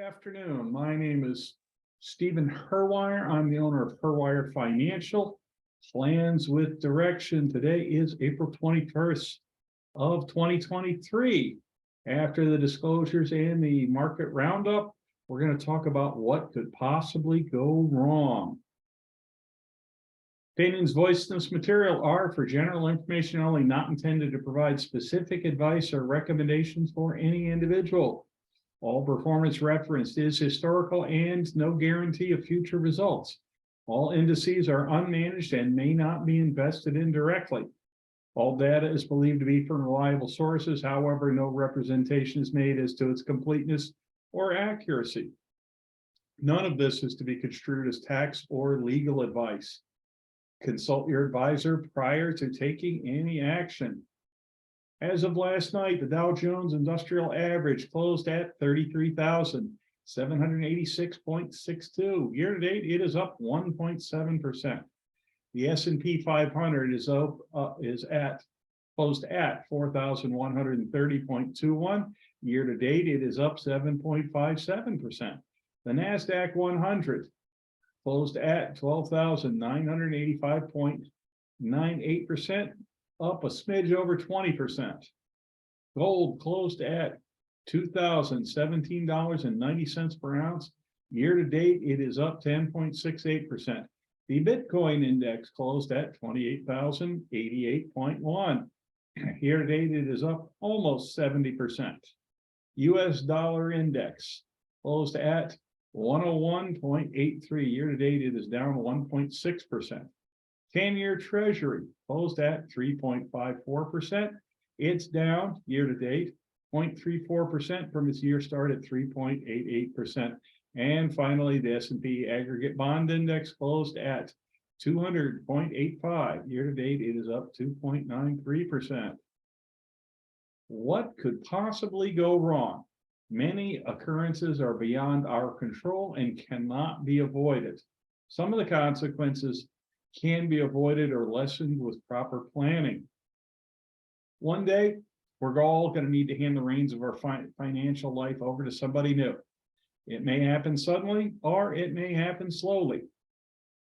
Afternoon. My name is Stephen Herwire. I'm the owner of Herwire Financial Plans with Direction. Today is April 21st of 2023. After the disclosures and the market roundup, we're going to talk about what could possibly go wrong. Opinions voiced in this material are for general information only, not intended to provide specific advice or recommendations for any individual. All performance referenced is historical and no guarantee of future results. All indices are unmanaged and may not be invested in directly. All data is believed to be from reliable sources. However, no representation is made as to its completeness or accuracy. None of this is to be construed as tax or legal advice. Consult your advisor prior to taking any action. As of last night, the Dow Jones Industrial Average closed at 33,786.62. Year to date, it is up 1.7%. The S&P 500 closed at 4,130.21. Year to date, it is up 7.57%. The Nasdaq 100 closed at 12,985.98%. Up a smidge over 20%. Gold closed at $2,017.90 per ounce. Year to date, it is up 10.68%. The Bitcoin index closed at 28,088.1. Year to date, it is up almost 70%. US dollar index closed at 101.83. Year to date, it is down 1.6%. 10-year Treasury closed at 3.54%. It's down year to date 0.34% from its year start at 3.88%. And finally, the S&P Aggregate Bond Index closed at 200.85. Year to date, it is up 2.93%. What could possibly go wrong? Many occurrences are beyond our control and cannot be avoided. Some of the consequences can be avoided or lessened with proper planning. One day, we're all going to need to hand the reins of our financial life over to somebody new. It may happen suddenly, or it may happen slowly.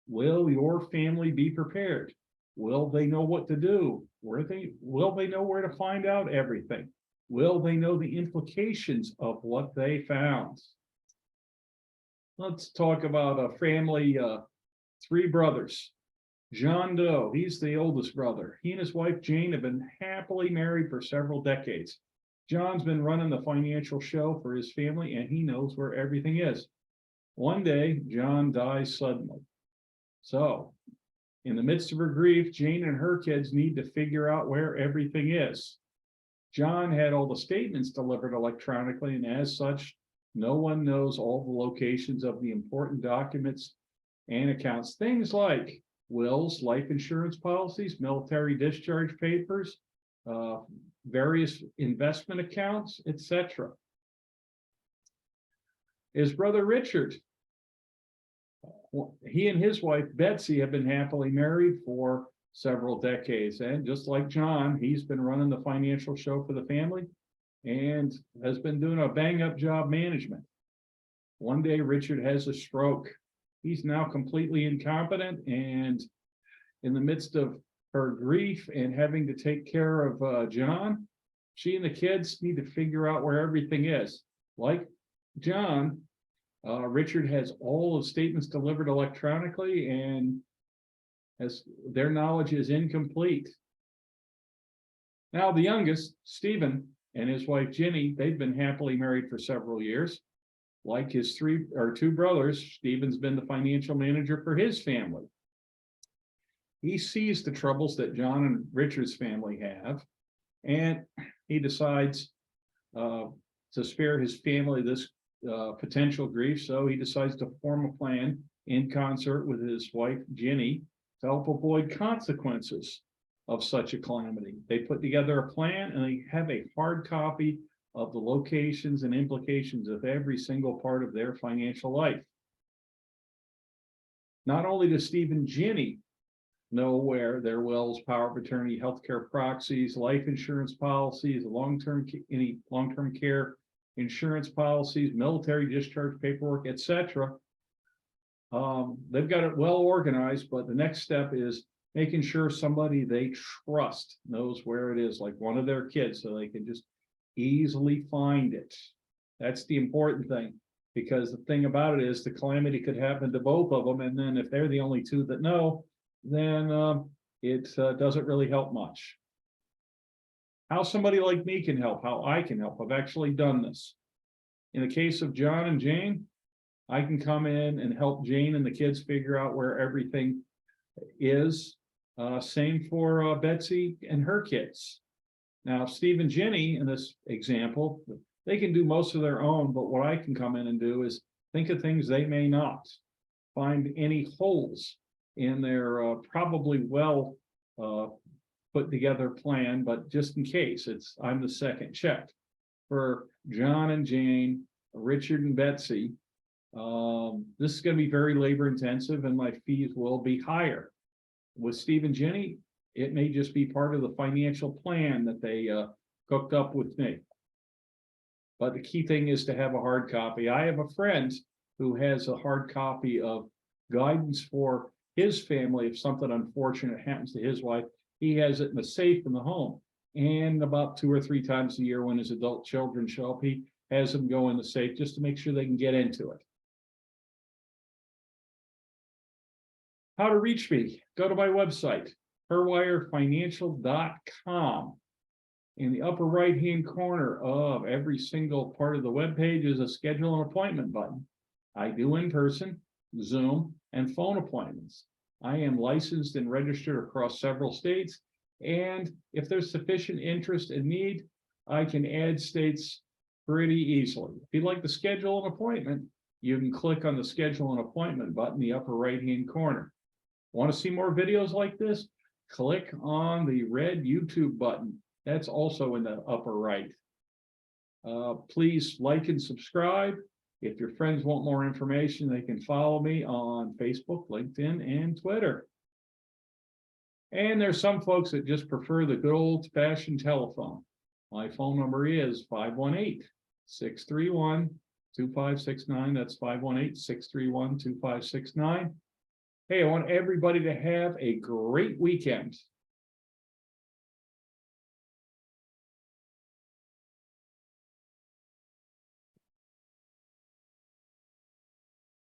Will your family be prepared? Will they know what to do? Will they know where to find out everything? Will they know the implications of what they found? Let's talk about a family, three brothers. John Doe, he's the oldest brother. He and his wife Jane have been happily married for several decades. John's been running the financial show for his family, and he knows where everything is. One day, John dies suddenly. So, in the midst of her grief, Jane and her kids need to figure out where everything is. John had all the statements delivered electronically, and as such, no one knows all the locations of the important documents and accounts. Things like wills, life insurance policies, military discharge papers, various investment accounts, etc. His brother Richard, he and his wife Betsy have been happily married for several decades, and just like John, he's been running the financial show for the family and has been doing a bang-up job management. One day, Richard has a stroke. He's now completely incompetent, and in the midst of her grief and having to take care of John, she and the kids need to figure out where everything is. Like John, Richard has all of statements delivered electronically, and as their knowledge is incomplete. Now, the youngest, Stephen, and his wife Ginny, they've been happily married for several years. Like his two brothers, Stephen's been the financial manager for his family. He sees the troubles that John and Richard's family have, and he decides to spare his family this potential grief. So he decides to form a plan in concert with his wife Ginny to help avoid consequences of such a calamity. They put together a plan, and they have a hard copy of the locations and implications of every single part of their financial life. Not only does Steve and Ginny know where their wills, power of attorney, healthcare proxies, life insurance policies, any long-term care insurance policies, military discharge paperwork, etc. They've got it well organized, but the next step is making sure somebody they trust knows where it is, like one of their kids, so they can just easily find it. That's the important thing, because the thing about it is the calamity could happen to both of them, and then if they're the only two that know, then it doesn't really help much. How somebody like me can help, how I can help. I've actually done this. In the case of John and Jane, I can come in and help Jane and the kids figure out where everything is. Same for Betsy and her kids. Now, Steve and Jenny, in this example, they can do most of their own, but what I can come in and do is think of things they may not. Find any holes in their probably well put together plan, but just in case, I'm the second check. For John and Jane, Richard and Betsy, this is going to be very labor intensive and my fees will be higher. With Steve and Jenny, it may just be part of the financial plan that they cooked up with me. But the key thing is to have a hard copy. I have a friend who has a hard copy of guidance for his family if something unfortunate happens to his wife. He has it in the safe in the home. And about 2 or 3 times a year when his adult children show up, he has them go in the safe just to make sure they can get into it. How to reach me? Go to my website, herwirefinancial.com. In the upper right-hand corner of every single part of the web page is a schedule an appointment button. I do in-person, Zoom, and phone appointments. I am licensed and registered across several states, and if there's sufficient interest and need, I can add states pretty easily. If you'd like to schedule an appointment, you can click on the schedule an appointment button in the upper right-hand corner. Want to see more videos like this? Click on the red YouTube button. That's also in the upper right. Please like and subscribe. If your friends want more information, they can follow me on Facebook, LinkedIn, and Twitter. And there's some folks that just prefer the good old-fashioned telephone. My phone number is 518-631-2569. That's 518-631-2569. Hey, I want everybody to have a great weekend.